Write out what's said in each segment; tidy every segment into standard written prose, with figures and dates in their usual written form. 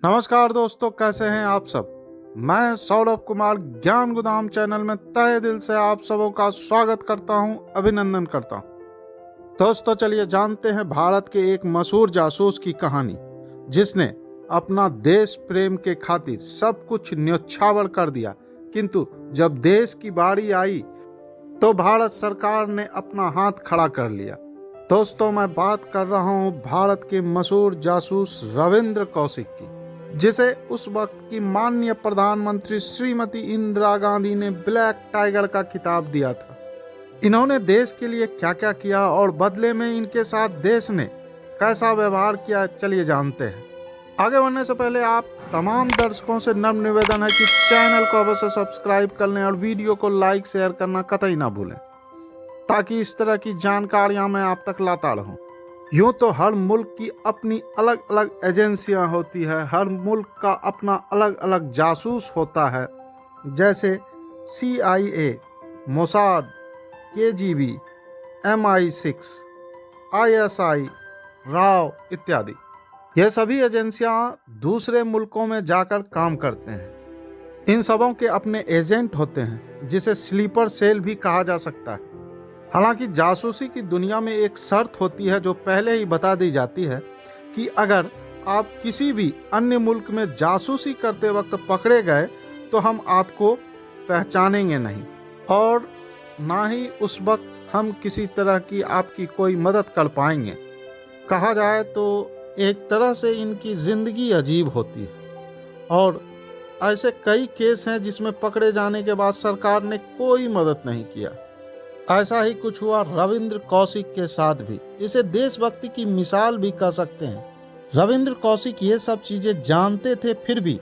नमस्कार दोस्तों, कैसे हैं आप सब। मैं सौरभ कुमार ज्ञान गोदाम चैनल में तहे दिल से आप सबों का स्वागत करता हूं, अभिनंदन करता हूं। दोस्तों चलिए जानते हैं भारत के एक मशहूर जासूस की कहानी, जिसने अपना देश प्रेम के खातिर सब कुछ न्योछावर कर दिया, किंतु जब देश की बारी आई तो भारत सरकार ने अपना हाथ खड़ा कर लिया। दोस्तों मैं बात कर रहा हूं भारत के मशहूर जासूस रविंद्र कौशिक की, जिसे उस वक्त की माननीय प्रधानमंत्री श्रीमती इंदिरा गांधी ने ब्लैक टाइगर का खिताब दिया था। इन्होंने देश के लिए क्या क्या किया और बदले में इनके साथ देश ने कैसा व्यवहार किया, चलिए जानते हैं। आगे बढ़ने से पहले आप तमाम दर्शकों से नम्र निवेदन है कि चैनल को अवश्य सब्सक्राइब कर लें और वीडियो को लाइक शेयर करना कतई ना भूलें, ताकि इस तरह की जानकारियां मैं आप तक लाता रहूं। यूं तो हर मुल्क की अपनी अलग अलग एजेंसियां होती है, हर मुल्क का अपना अलग अलग जासूस होता है, जैसे CIA, Mossad, KGB, MI6, ISI, Rao इत्यादि। यह सभी एजेंसियां दूसरे मुल्कों में जाकर काम करते हैं। इन सबों के अपने एजेंट होते हैं, जिसे स्लीपर सेल भी कहा जा सकता है। हालांकि जासूसी की दुनिया में एक शर्त होती है जो पहले ही बता दी जाती है कि अगर आप किसी भी अन्य मुल्क में जासूसी करते वक्त पकड़े गए तो हम आपको पहचानेंगे नहीं, और ना ही उस वक्त हम किसी तरह की आपकी कोई मदद कर पाएंगे। कहा जाए तो एक तरह से इनकी ज़िंदगी अजीब होती है, और ऐसे कई केस हैं जिसमें पकड़े जाने के बाद सरकार ने कोई मदद नहीं किया। ऐसा ही कुछ हुआ रविंद्र कौशिक के साथ भी। इसे देशभक्ति की मिसाल भी कह सकते हैं। रविंद्र कौशिक ये सब चीजें जानते थे, फिर भी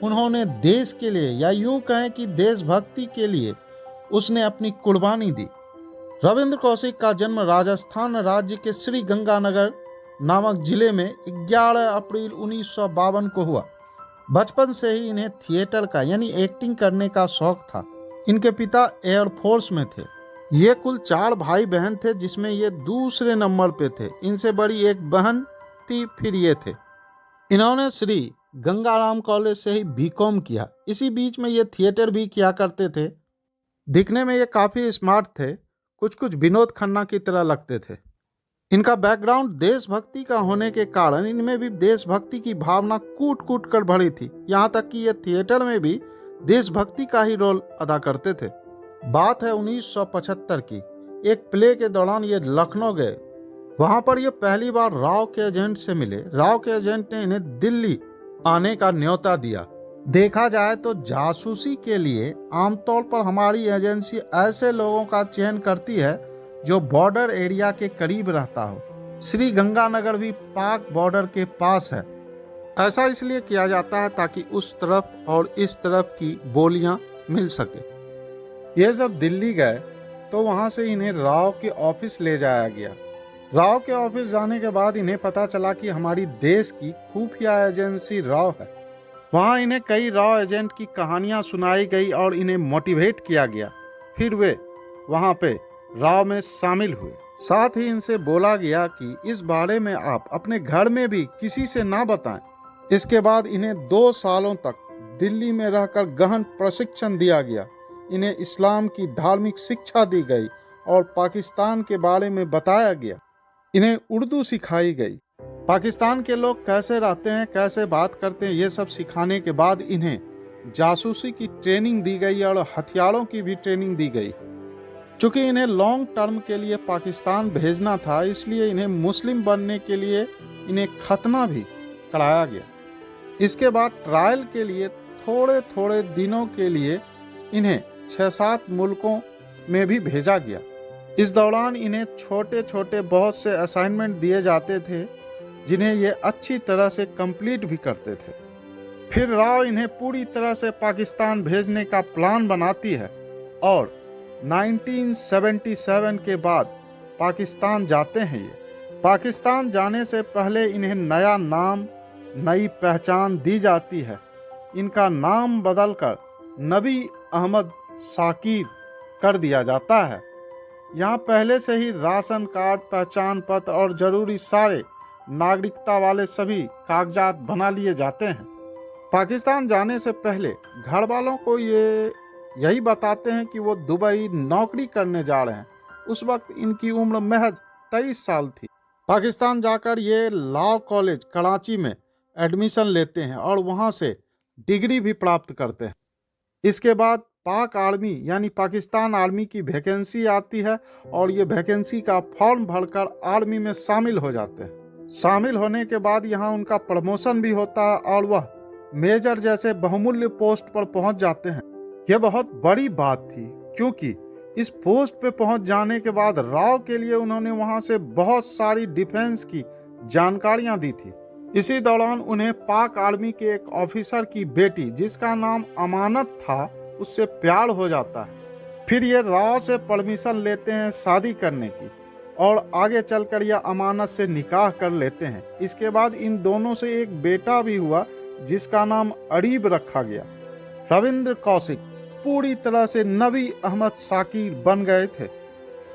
उन्होंने देश के लिए, या यूं कहें कि देशभक्ति के लिए उसने अपनी कुर्बानी दी। रविंद्र कौशिक का जन्म राजस्थान राज्य के श्री गंगानगर नामक जिले में 11 अप्रैल 1952 को हुआ। बचपन से ही इन्हें थिएटर का यानी एक्टिंग करने का शौक था। इनके पिता एयरफोर्स में थे। ये कुल 4 भाई बहन थे, जिसमें ये दूसरे नंबर पे थे। इनसे बड़ी एक बहन थी, फिर ये थे। इन्होंने श्री गंगाराम कॉलेज से ही BCom किया। इसी बीच में ये थिएटर भी किया करते थे। दिखने में ये काफ़ी स्मार्ट थे, कुछ कुछ विनोद खन्ना की तरह लगते थे। इनका बैकग्राउंड देशभक्ति का होने के कारण इनमें भी देशभक्ति की भावना कूट कूट कर भरी थी। यहाँ तक कि ये थिएटर में भी देशभक्ति का ही रोल अदा करते थे। बात है 1975 की। एक प्ले के दौरान ये लखनऊ गए। वहां पर ये पहली बार राव के एजेंट से मिले। राव के एजेंट ने इन्हें दिल्ली आने का न्योता दिया। देखा जाए तो जासूसी के लिए आमतौर पर हमारी एजेंसी ऐसे लोगों का चयन करती है जो बॉर्डर एरिया के करीब रहता हो। श्री गंगानगर भी पाक बॉर्डर के पास है। ऐसा इसलिए किया जाता है ताकि उस तरफ और इस तरफ की बोलियां मिल सके। ये जब दिल्ली गए तो वहाँ से इन्हें राव के ऑफिस ले जाया गया। राव के ऑफिस जाने के बाद इन्हें पता चला कि हमारी देश की खुफिया एजेंसी राव है। वहाँ इन्हें कई राव एजेंट की कहानियाँ सुनाई गई और इन्हें मोटिवेट किया गया। फिर वे वहाँ पे राव में शामिल हुए। साथ ही इनसे बोला गया कि इस बारे में आप अपने घर में भी किसी से ना बताएं। इसके बाद इन्हें 2 सालों तक दिल्ली में रहकर गहन प्रशिक्षण दिया गया। इन्हें इस्लाम की धार्मिक शिक्षा दी गई और पाकिस्तान के बारे में बताया गया। इन्हें उर्दू सिखाई गई। पाकिस्तान के लोग कैसे रहते हैं, कैसे बात करते हैं, ये सब सिखाने के बाद इन्हें जासूसी की ट्रेनिंग दी गई और हथियारों की भी ट्रेनिंग दी गई। चूँकि इन्हें लॉन्ग टर्म के लिए पाकिस्तान भेजना था, इसलिए इन्हें मुस्लिम बनने के लिए इन्हें खतना भी कराया गया। इसके बाद ट्रायल के लिए थोड़े थोड़े दिनों के लिए इन्हें 6-7 मुल्कों में भी भेजा गया। इस दौरान इन्हें छोटे छोटे बहुत से असाइनमेंट दिए जाते थे, जिन्हें ये अच्छी तरह से कंप्लीट भी करते थे। फिर राव इन्हें पूरी तरह से पाकिस्तान भेजने का प्लान बनाती है और 1977 के बाद पाकिस्तान जाते हैं। ये पाकिस्तान जाने से पहले इन्हें नया नाम, नई पहचान दी जाती है। इनका नाम बदलकर नबी अहमद शाकिर कर दिया जाता है। यहाँ पहले से ही राशन कार्ड, पहचान पत्र और जरूरी सारे नागरिकता वाले सभी कागजात बना लिए जाते हैं। पाकिस्तान जाने से पहले घर वालों को यही बताते हैं कि वो दुबई नौकरी करने जा रहे हैं। उस वक्त इनकी उम्र महज 23 साल थी। पाकिस्तान जाकर ये लॉ कॉलेज कराची में एडमिशन लेते हैं और वहाँ से डिग्री भी प्राप्त करते हैं। इसके बाद पाक आर्मी यानी पाकिस्तान आर्मी की वैकेंसी आती है और ये वैकेंसी का फॉर्म भरकर आर्मी में शामिल हो जाते हैं। शामिल होने के बाद यहाँ उनका प्रमोशन भी होता है और वह मेजर जैसे बहुमूल्य पोस्ट पर पहुंच जाते हैं। यह बहुत बड़ी बात थी क्योंकि इस पोस्ट पे पहुंच जाने के बाद राव के लिए उन्होंने वहां से बहुत सारी डिफेंस की जानकारियां दी थी। इसी दौरान उन्हें पाक आर्मी के एक ऑफिसर की बेटी जिसका नाम अमानत था उससे प्यार हो जाता है। फिर ये राव से परमिशन लेते हैं शादी करने की और आगे चलकर यह अमानत से निकाह कर लेते हैं। इसके बाद इन दोनों से एक बेटा भी हुआ जिसका नाम अरीब रखा गया। रविंद्र कौशिक पूरी तरह से नबी अहमद शाकिर बन गए थे।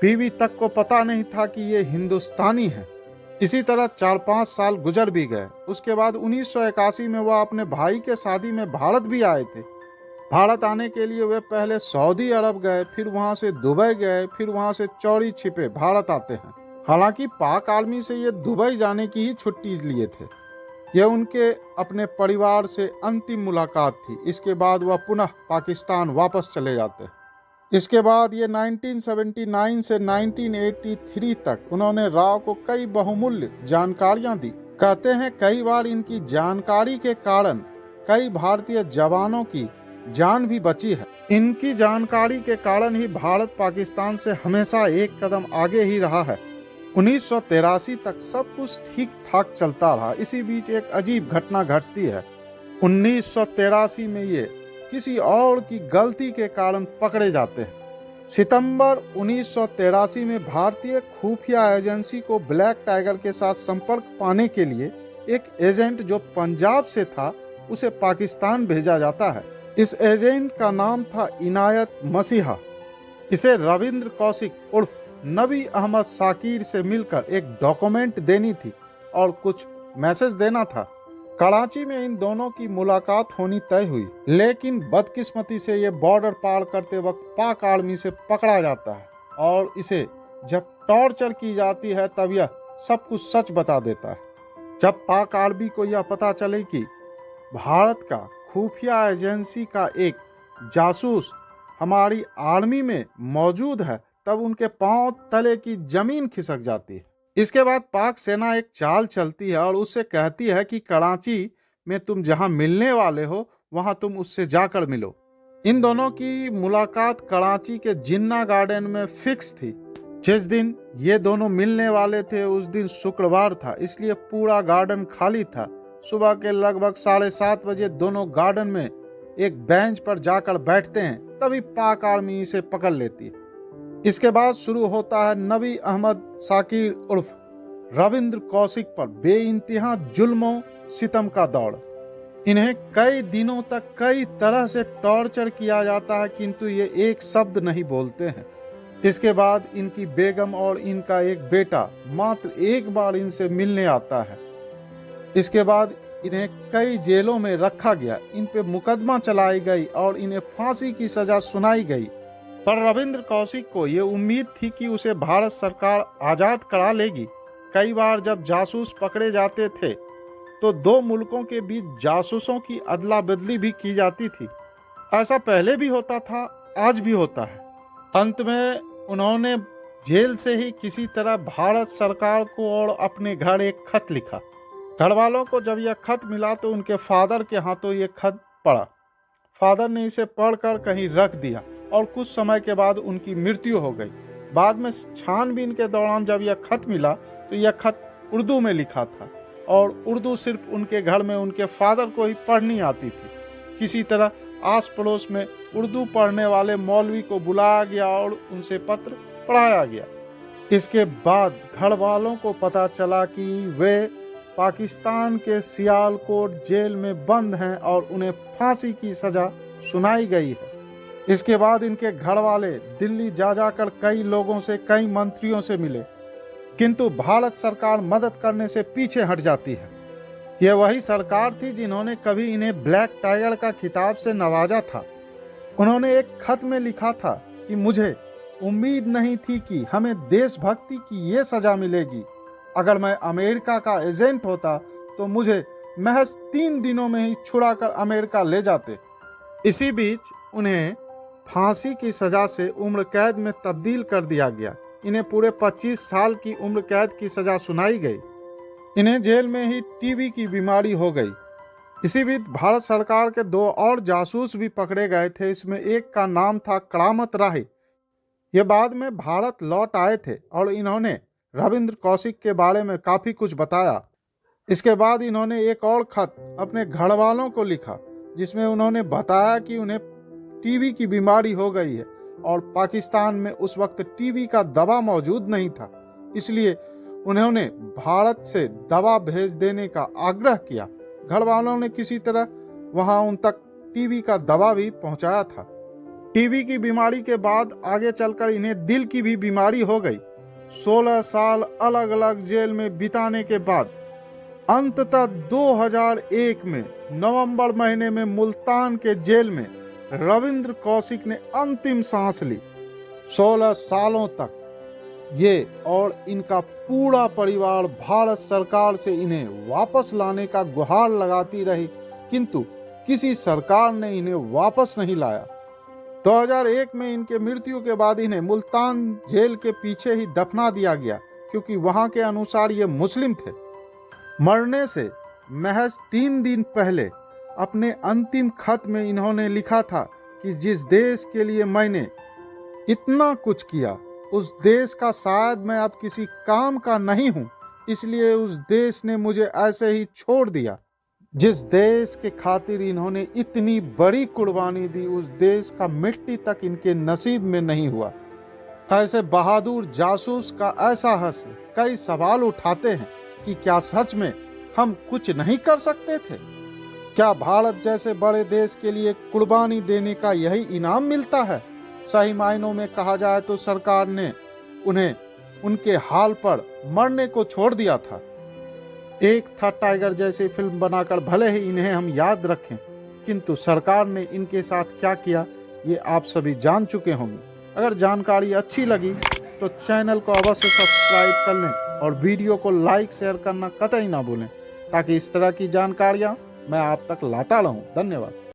बीवी तक को पता नहीं था कि ये हिंदुस्तानी है। इसी तरह 4-5 साल गुजर भी गए। उसके बाद 1981 में वह अपने भाई के शादी में भारत भी आए थे। भारत आने के लिए वे पहले सऊदी अरब गए, फिर वहां से दुबई गए, फिर वहां से चौड़ी छिपे भारत आते हैं। हालांकि पाक आर्मी से ये दुबई जाने की ही छुट्टी लिए थे। यह उनके अपने परिवार से अंतिम मुलाकात थी। इसके बाद वह पुनः पाकिस्तान वापस चले जाते हैं। इसके बाद ये 1979 से 1983 तक उन्होंने राव को कई बहुमूल्य जानकारियां दी। कहते हैं कई बार इनकी जानकारी के कारण कई भारतीय जवानों की जान भी बची है। इनकी जानकारी के कारण ही भारत पाकिस्तान से हमेशा एक कदम आगे ही रहा है। 1983 तक सब कुछ ठीक ठाक चलता रहा। इसी बीच एक अजीब घटना घटती है। 1983 में ये किसी और की गलती के कारण पकड़े जाते हैं। सितंबर 1983 में भारतीय खुफिया एजेंसी को ब्लैक टाइगर के साथ संपर्क पाने के लिए एक एजेंट जो पंजाब से था उसे पाकिस्तान भेजा जाता है। इस एजेंट का नाम था इनायत मसीहा। इसे रविंद्र कौशिक उर्फ नबी अहमद शाकिर से मिलकर एक डॉक्यूमेंट देनी थी और कुछ मैसेज देना था। कराची में इन दोनों की मुलाकात होनी तय हुई, लेकिन बदकिस्मती से ये बॉर्डर पार करते वक्त पाक आर्मी से पकड़ा जाता है और इसे जब टॉर्चर की जाती है तब यह सब कुछ सच बता देता है। जब पाक आर्मी को यह पता चले कि भारत का खुफिया एजेंसी का एक जासूस हमारी आर्मी में मौजूद है तब उनके पांव तले की जमीन खिसक जाती है। इसके बाद पाक सेना एक चाल चलती है और उससे कहती है कि कराची में तुम जहां मिलने वाले हो वहां तुम उससे जाकर मिलो। इन दोनों की मुलाकात कराची के जिन्ना गार्डन में फिक्स थी। जिस दिन ये दोनों मिलने वाले थे उस दिन शुक्रवार था, इसलिए पूरा गार्डन खाली था। सुबह के लगभग 7:30 बजे दोनों गार्डन में एक बेंच पर जाकर बैठते हैं, तभी पाक आर्मी इसे पकड़ लेती है। इसके बाद शुरू होता है नबी अहमद शाकिर उर्फ रविंद्र कौशिक पर बेइंतहा जुल्मों सितम का दौर। इन्हें कई दिनों तक कई तरह से टॉर्चर किया जाता है किंतु ये एक शब्द नहीं बोलते हैं। इसके बाद इनकी बेगम और इनका एक बेटा मात्र एक बार इनसे मिलने आता है। इसके बाद इन्हें कई जेलों में रखा गया, इन पे मुकदमा चलाई गई और इन्हें फांसी की सजा सुनाई गई। पर रविंद्र कौशिक को ये उम्मीद थी कि उसे भारत सरकार आज़ाद करा लेगी। कई बार जब जासूस पकड़े जाते थे तो दो मुल्कों के बीच जासूसों की अदला बदली भी की जाती थी। ऐसा पहले भी होता था, आज भी होता है। अंत में उन्होंने जेल से ही किसी तरह भारत सरकार को और अपने घर एक खत लिखा। घर वालों को जब यह खत मिला तो उनके फादर के हाथों ये खत पड़ा। फादर ने इसे पढ़कर कहीं रख दिया और कुछ समय के बाद उनकी मृत्यु हो गई। बाद में छानबीन के दौरान जब यह खत मिला तो यह खत उर्दू में लिखा था और उर्दू सिर्फ उनके घर में उनके फादर को ही पढ़नी आती थी। किसी तरह आस पड़ोस में उर्दू पढ़ने वाले मौलवी को बुलाया गया और उनसे पत्र पढ़ाया गया। इसके बाद घर वालों को पता चला कि वे पाकिस्तान के सियालकोट जेल में बंद हैं और उन्हें फांसी की सजा सुनाई गई है। इसके बाद इनके घर वाले दिल्ली जा जाकर कई लोगों से, कई मंत्रियों से मिले, किंतु भारत सरकार मदद करने से पीछे हट जाती है। ये वही सरकार थी जिन्होंने कभी इन्हें ब्लैक टाइगर का खिताब से नवाजा था। उन्होंने एक खत में लिखा था कि मुझे उम्मीद नहीं थी कि हमें देशभक्ति की ये सजा मिलेगी। अगर मैं अमेरिका का एजेंट होता तो मुझे महज 3 दिनों में ही छुड़ाकर अमेरिका ले जाते। इसी बीच उन्हें फांसी की सजा से उम्र कैद में तब्दील कर दिया गया। इन्हें पूरे 25 साल की उम्र कैद की सजा सुनाई गई। इन्हें जेल में ही टीबी की बीमारी हो गई। इसी बीच भारत सरकार के 2 और जासूस भी पकड़े गए थे। इसमें एक का नाम था करामत राही। ये बाद में भारत लौट आए थे और इन्होंने रविंद्र कौशिक के बारे में काफ़ी कुछ बताया। इसके बाद इन्होंने एक और खत अपने घरवालों को लिखा जिसमें उन्होंने बताया कि उन्हें टीबी की बीमारी हो गई है और पाकिस्तान में उस वक्त टीबी का दवा मौजूद नहीं था, इसलिए उन्होंने भारत से दवा भेज देने का आग्रह किया। घर वालों ने किसी तरह वहां उन तक टीबी का दवा भी पहुंचाया था। टीबी की बीमारी के बाद आगे चलकर इन्हें दिल की भी बीमारी हो गई। 16 साल अलग अलग जेल में बिताने के बाद अंततः 2001 में नवंबर महीने में मुल्तान के जेल में रविंद्र कौशिक ने अंतिम सांस ली। 16 सालों तक ये और इनका पूरा परिवार भारत सरकार से इन्हें वापस लाने का गुहार लगाती रही, किंतु किसी सरकार ने इन्हें वापस नहीं लाया। 2001 में इनके मृत्यु के बाद इन्हें मुल्तान जेल के पीछे ही दफना दिया गया, क्योंकि वहां के अनुसार ये मुस्लिम थे। मरने से महज 3 दिन पहले अपने अंतिम खत में इन्होंने लिखा था कि जिस देश के लिए मैंने इतना कुछ किया, उस देश का शायद मैं अब किसी काम का नहीं हूं, इसलिए उस देश ने मुझे ऐसे ही छोड़ दिया। जिस देश के खातिर इन्होंने इतनी बड़ी कुर्बानी दी, उस देश का मिट्टी तक इनके नसीब में नहीं हुआ। ऐसे बहादुर जासूस का ऐसा हश्र कई सवाल उठाते हैं कि क्या सच में हम कुछ नहीं कर सकते थे? क्या भारत जैसे बड़े देश के लिए कुर्बानी देने का यही इनाम मिलता है? सही मायनों में कहा जाए तो सरकार ने उन्हें उनके हाल पर मरने को छोड़ दिया था। एक था टाइगर जैसी फिल्म बनाकर भले ही इन्हें हम याद रखें, किंतु सरकार ने इनके साथ क्या किया ये आप सभी जान चुके होंगे। अगर जानकारी अच्छी लगी तो चैनल को अवश्य सब्सक्राइब कर लें और वीडियो को लाइक शेयर करना कतई ना भूलें, ताकि इस तरह की जानकारियाँ मैं आप तक लाता रहूं। धन्यवाद।